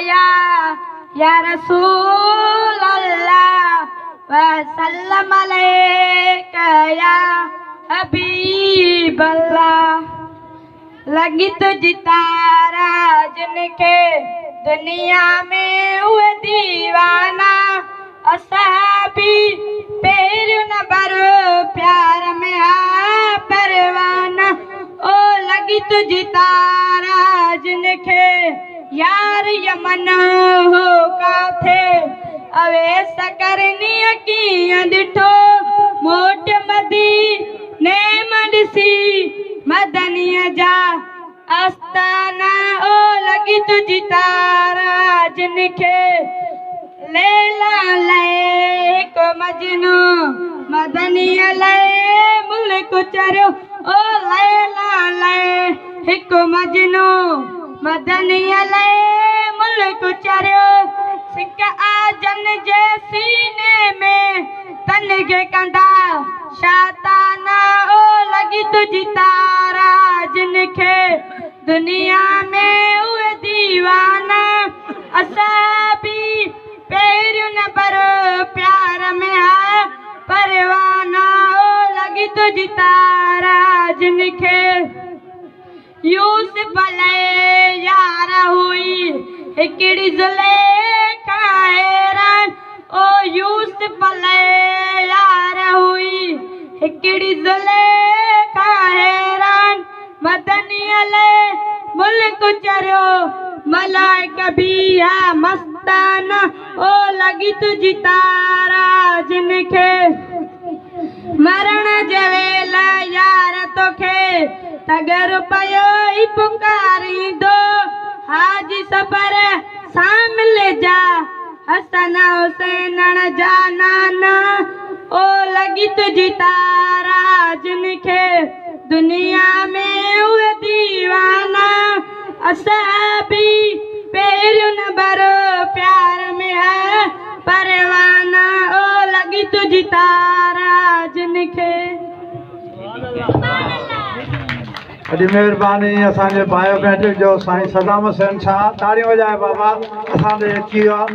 या रसूल अल्लाह वसल्लम अलैका या हबीब अल्लाह। लगी तुझी तारा जिनके दुनिया में हुए दीवाना, असाबी पेर न बरो प्यार में आ परवाना। ओ लगी तुझी तारा जिनके यार यमन हो काथे, अवे सकरनी अकीं डिठो मोट मदी ने मडसी मदनिया जा आस्ताना। ओ लगी तुझी तारा जिनके लैला लय को मजनू मदनिया लय मुल्क चरियो। ओ लैला लय हिकु मजनू मदनिया लय मुल्क चरियो। सिक आजन जे सीने में तनगे कंदा शाताना। ओ लगी तुझी तारा जिनके दुनिया में हुए दीवाना, असाबी पेर न बरो प्यार में आ परवाना। ओ लगी तुझी तारा जिनके यूसुफ ले यार हुई हिकड़ी जुलेखा हैरान। ओ यूसुफ ले यार हुई हिकड़ी जुलेखा हैरान, मदनिया ले मुल्क चरियो मलाइका भी आ मस्ताना। ओ लगी तुझी तारा जिनके मरण जवेला यार तोखे तगर पयो ही पुकारी दो, हाजी सबर शामिल जा हसन हुसैन जा नाना। ओ लगी तुझी तारा जिनके दुनिया में हुए दीवाना, असाबी पेर न बरो प्यार में है परवाना। ओ लगी तुझी तारा जिनके। वॾी महिरबानी असांजे बायोमेट्रिक जो साईं सदाम हुसैन शाह। ताड़ियूं वॼाए बाबा, असांजे अची वियो आहे।